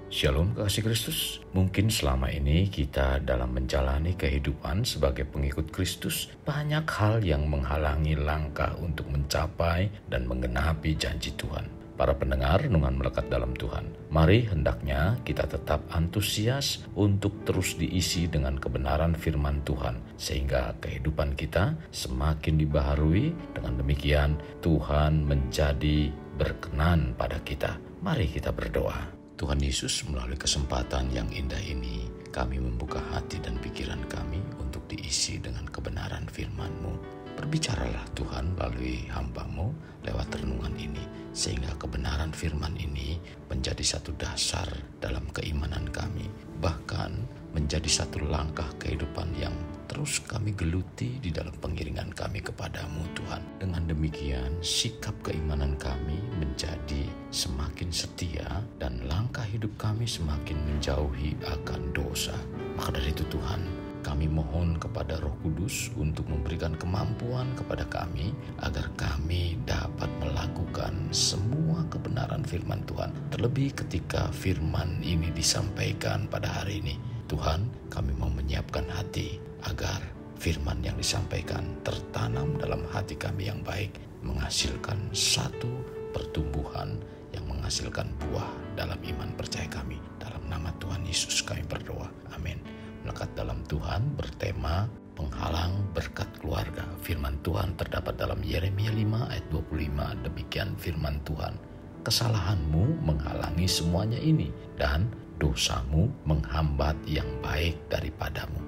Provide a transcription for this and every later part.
Shalom kasih Kristus. Mungkin selama ini kita dalam menjalani kehidupan sebagai pengikut Kristus, banyak hal yang menghalangi langkah untuk mencapai dan menggenapi janji Tuhan. Para pendengar renungan melekat dalam Tuhan, mari hendaknya kita tetap antusias untuk terus diisi dengan kebenaran firman Tuhan, sehingga kehidupan kita semakin dibaharui. Dengan demikian Tuhan menjadi berkenan pada kita. Mari kita berdoa. Tuhan Yesus, melalui kesempatan yang indah ini, kami membuka hati dan pikiran kami untuk diisi dengan kebenaran firman-Mu. Berbicaralah Tuhan melalui hamba-Mu lewat renungan ini, sehingga kebenaran firman ini menjadi satu dasar dalam keimanan kami, bahkan menjadi satu langkah kehidupan yang terus kami geluti di dalam pengiringan kami kepadamu Tuhan. Dengan demikian sikap keimanan kami menjadi semakin setia dan langkah hidup kami semakin menjauhi akan dosa. Maka dari itu Tuhan, kami mohon kepada Roh Kudus untuk memberikan kemampuan kepada kami agar kami dapat melakukan semua kebenaran firman Tuhan. Terlebih ketika firman ini disampaikan pada hari ini, Tuhan, kami mau menyiapkan hati agar firman yang disampaikan tertanam dalam hati kami yang baik, menghasilkan satu pertumbuhan yang menghasilkan buah dalam iman percaya kami. Dalam nama Tuhan Yesus kami berdoa. Amin. Melekat dalam Tuhan bertema penghalang berkat keluarga. Firman Tuhan terdapat dalam Yeremia 5 ayat 25. Demikian firman Tuhan. Kesalahanmu menghalangi semuanya ini, dan dosamu menghambat yang baik daripadamu.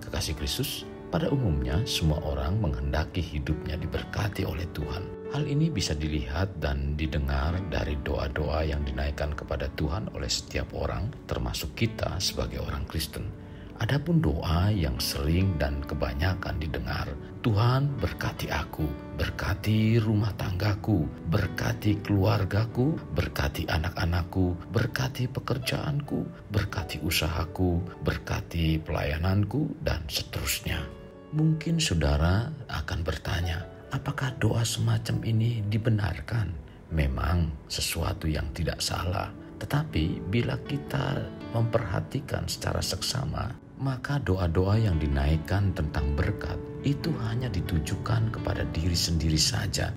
Kekasih Kristus, pada umumnya semua orang menghendaki hidupnya diberkati oleh Tuhan. Hal ini bisa dilihat dan didengar dari doa-doa yang dinaikkan kepada Tuhan oleh setiap orang, termasuk kita sebagai orang Kristen. Adapun doa yang sering dan kebanyakan didengar, Tuhan berkati aku, berkati rumah tanggaku, berkati keluargaku, berkati anak-anakku, berkati pekerjaanku, berkati usahaku, berkati pelayananku, dan seterusnya. Mungkin saudara akan bertanya, apakah doa semacam ini dibenarkan? Memang sesuatu yang tidak salah, tetapi bila kita memperhatikan secara seksama, maka doa-doa yang dinaikkan tentang berkat itu hanya ditujukan kepada diri sendiri saja.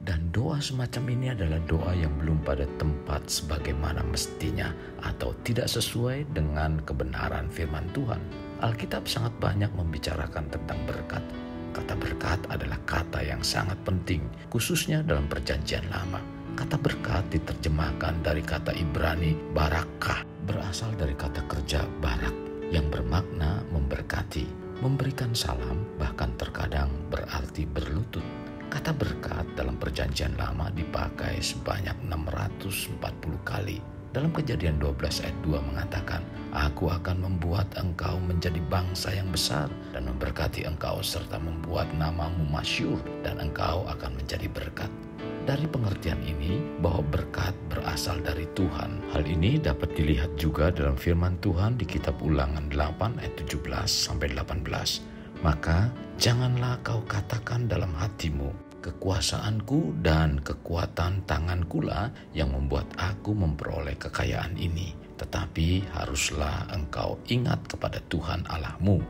Dan doa semacam ini adalah doa yang belum pada tempat sebagaimana mestinya atau tidak sesuai dengan kebenaran firman Tuhan. Alkitab sangat banyak membicarakan tentang berkat. Kata berkat adalah kata yang sangat penting, khususnya dalam perjanjian lama. Kata berkat diterjemahkan dari kata Ibrani barakah, berasal dari kata kerja barak, yang bermakna memberkati, memberikan salam, bahkan terkadang berarti berlutut. Kata berkat dalam perjanjian lama dipakai sebanyak 640 kali. Dalam Kejadian 12 ayat 2 mengatakan, Aku akan membuat engkau menjadi bangsa yang besar dan memberkati engkau serta membuat namamu masyhur dan engkau akan menjadi berkat. Dari pengertian ini bahwa berkat berasal dari Tuhan. Hal ini dapat dilihat juga dalam firman Tuhan di kitab Ulangan 8 ayat 17-18. Maka janganlah kau katakan dalam hatimu, kekuasaanku dan kekuatan tangankulah yang membuat aku memperoleh kekayaan ini. Tetapi haruslah engkau ingat kepada Tuhan Allahmu,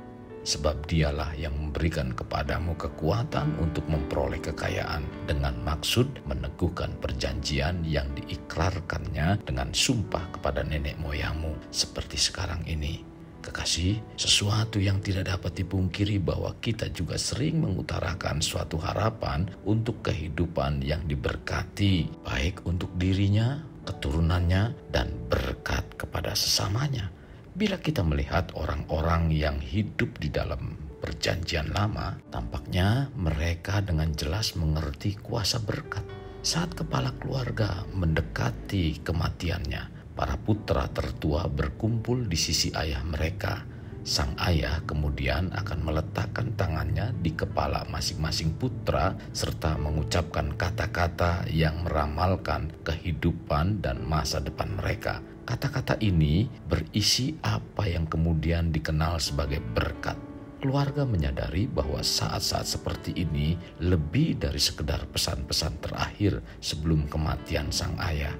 sebab dialah yang memberikan kepadamu kekuatan untuk memperoleh kekayaan dengan maksud meneguhkan perjanjian yang diikrarkannya dengan sumpah kepada nenek moyangmu seperti sekarang ini. Kekasih, sesuatu yang tidak dapat dipungkiri bahwa kita juga sering mengutarakan suatu harapan untuk kehidupan yang diberkati, baik untuk dirinya, keturunannya, dan berkat kepada sesamanya. Bila kita melihat orang-orang yang hidup di dalam perjanjian lama, tampaknya mereka dengan jelas mengerti kuasa berkat. Saat kepala keluarga mendekati kematiannya, para putra tertua berkumpul di sisi ayah mereka. Sang ayah kemudian akan meletakkan tangannya di kepala masing-masing putra serta mengucapkan kata-kata yang meramalkan kehidupan dan masa depan mereka. Kata-kata ini berisi apa yang kemudian dikenal sebagai berkat. Keluarga menyadari bahwa saat-saat seperti ini lebih dari sekedar pesan-pesan terakhir sebelum kematian sang ayah.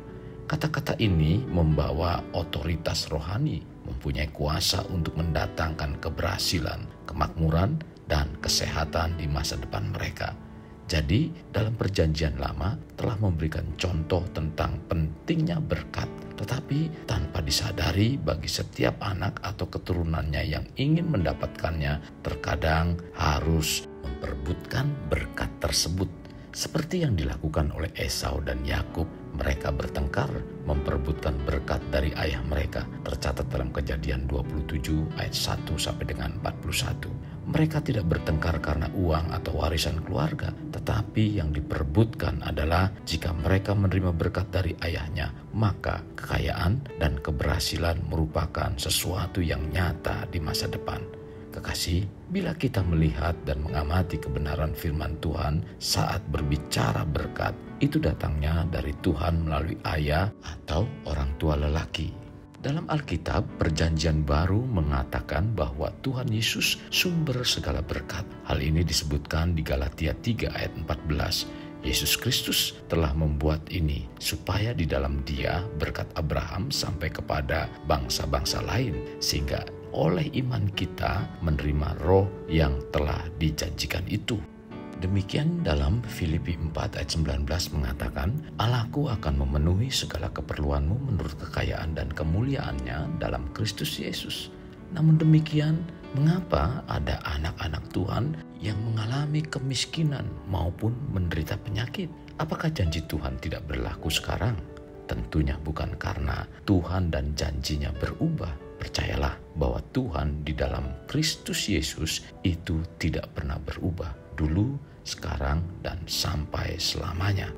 Kata-kata ini membawa otoritas rohani, mempunyai kuasa untuk mendatangkan keberhasilan, kemakmuran, dan kesehatan di masa depan mereka. Jadi, dalam Perjanjian Lama telah memberikan contoh tentang pentingnya berkat, tetapi tanpa disadari bagi setiap anak atau keturunannya yang ingin mendapatkannya, terkadang harus memperebutkan berkat tersebut. Seperti yang dilakukan oleh Esau dan Yakub, mereka bertengkar memperebutkan berkat dari ayah mereka. Tercatat dalam Kejadian 27 ayat 1 sampai dengan 41. Mereka tidak bertengkar karena uang atau warisan keluarga, tetapi yang diperebutkan adalah jika mereka menerima berkat dari ayahnya, maka kekayaan dan keberhasilan merupakan sesuatu yang nyata di masa depan. Kekasih, bila kita melihat dan mengamati kebenaran firman Tuhan saat berbicara berkat, itu datangnya dari Tuhan melalui ayah atau orang tua lelaki. Dalam Alkitab, Perjanjian Baru mengatakan bahwa Tuhan Yesus sumber segala berkat. Hal ini disebutkan di Galatia 3 ayat 14. Yesus Kristus telah membuat ini supaya di dalam Dia berkat Abraham sampai kepada bangsa-bangsa lain, sehingga oleh iman kita menerima roh yang telah dijanjikan itu. Demikian dalam Filipi 4 ayat 19 mengatakan, Allahku akan memenuhi segala keperluanmu menurut kekayaan dan kemuliaannya dalam Kristus Yesus. Namun demikian, mengapa ada anak-anak Tuhan yang mengalami kemiskinan maupun menderita penyakit? Apakah janji Tuhan tidak berlaku sekarang? Tentunya bukan karena Tuhan dan janjinya berubah. Percayalah bahwa Tuhan di dalam Kristus Yesus itu tidak pernah berubah. Dulu, sekarang, dan sampai selamanya.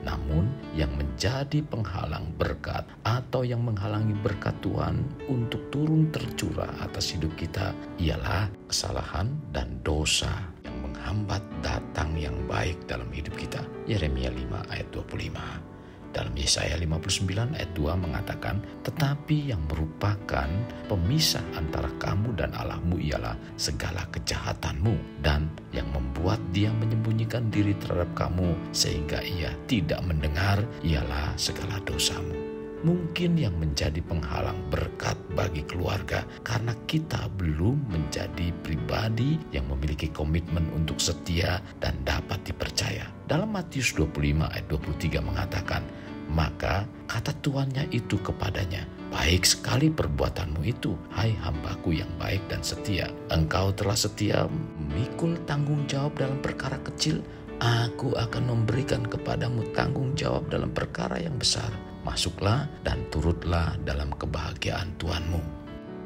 Namun yang menjadi penghalang berkat atau yang menghalangi berkat Tuhan untuk turun tercurah atas hidup kita ialah kesalahan dan dosa yang menghambat datang yang baik dalam hidup kita. Yeremia 5 ayat 25. Dalam Yesaya 59 ayat 2 mengatakan, tetapi yang merupakan pemisah antara kamu dan Allahmu ialah segala kejahatanmu, dan yang membuat dia menyembunyikan diri terhadap kamu sehingga ia tidak mendengar ialah segala dosamu. Mungkin yang menjadi penghalang berkat bagi keluarga karena kita belum menjadi pribadi yang memiliki komitmen untuk setia dan dapat dipercaya. Dalam Matius 25 ayat 23 mengatakan, maka kata tuannya itu kepadanya, baik sekali perbuatanmu itu, hai hambaku yang baik dan setia. Engkau telah setia memikul tanggung jawab dalam perkara kecil, aku akan memberikan kepadamu tanggung jawab dalam perkara yang besar. Masuklah dan turutlah dalam kebahagiaan Tuhanmu.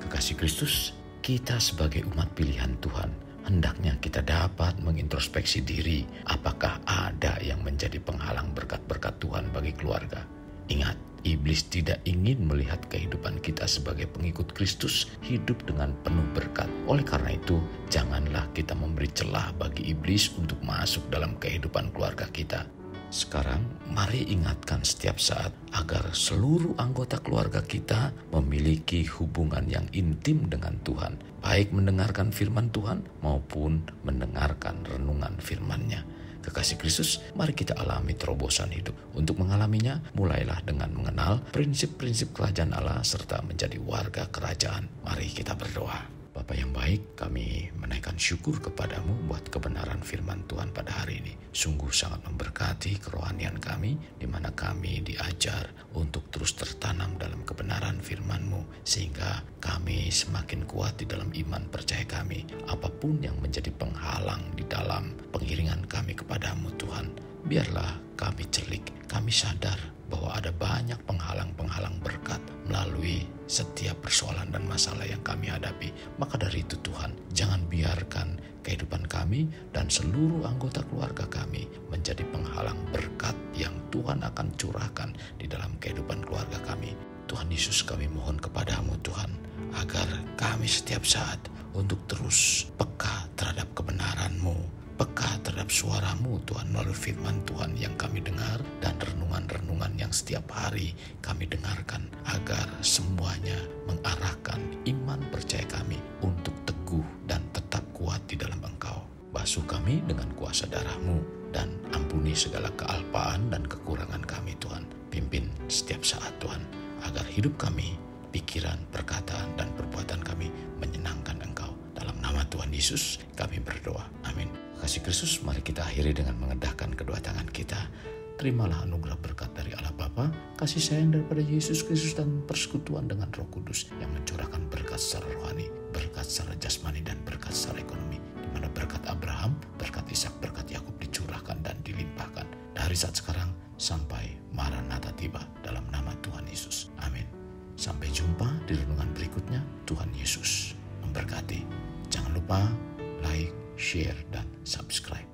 Kekasih Kristus, kita sebagai umat pilihan Tuhan, hendaknya kita dapat mengintrospeksi diri, apakah ada yang menjadi penghalang berkat-berkat Tuhan bagi keluarga. Ingat, iblis tidak ingin melihat kehidupan kita sebagai pengikut Kristus hidup dengan penuh berkat. Oleh karena itu, janganlah kita memberi celah bagi iblis untuk masuk dalam kehidupan keluarga kita. Sekarang, mari ingatkan setiap saat agar seluruh anggota keluarga kita memiliki hubungan yang intim dengan Tuhan, baik mendengarkan firman Tuhan maupun mendengarkan renungan firman-Nya. Kekasih Kristus, mari kita alami terobosan hidup. Untuk mengalaminya, mulailah dengan mengenal prinsip-prinsip kerajaan Allah serta menjadi warga kerajaan. Mari kita berdoa. Bapa yang baik, kami menaikkan syukur kepadamu buat kebenaran firman Tuhan pada hari ini. Sungguh sangat memberkati kerohanian kami, di mana kami diajar untuk terus tertanam dalam kebenaran firman-Mu, sehingga kami semakin kuat di dalam iman percaya kami. Apapun yang menjadi penghalang di dalam pengiringan kami kepadamu Tuhan, biarlah kami celik, kami sadar bahwa ada banyak penghalang-penghalang berkat melalui setiap persoalan dan masalah yang kami hadapi. Maka dari itu Tuhan, jangan biarkan kehidupan kami dan seluruh anggota keluarga kami menjadi penghalang berkat yang Tuhan akan curahkan di dalam kehidupan keluarga kami. Tuhan Yesus, kami mohon kepadamu Tuhan, agar kami setiap saat untuk terus peka terhadap kebenaran-Mu, peka terhadap suara-Mu Tuhan melalui firman Tuhan yang kami dengar dan renungan-renungan yang setiap hari kami dengarkan, agar semuanya mengarahkan iman percaya kami untuk teguh dan tetap kuat di dalam Engkau. Basuh kami dengan kuasa darah-Mu dan ampuni segala kealpaan dan kekurangan kami Tuhan. Pimpin setiap saat Tuhan, agar hidup kami, pikiran, perkataan, dan perbuatan kami menyenangkan Engkau. Dalam nama Tuhan Yesus kami berdoa. Amin. Kasih Kristus, mari kita akhiri dengan mengedahkan kedua tangan kita. Terimalah anugerah berkat dari Allah Bapa, kasih sayang daripada Yesus Kristus, dan persekutuan dengan Roh Kudus yang mencurahkan berkat secara rohani, berkat secara jasmani, dan berkat secara ekonomi, di mana berkat Abraham, berkat Ishak, berkat Yakub dicurahkan dan dilimpahkan dari saat sekarang sampai Maranatha tiba, dalam nama Tuhan Yesus. Amin. Sampai jumpa di renungan berikutnya. Tuhan Yesus memberkati. Jangan lupa like, share, dan subscribe.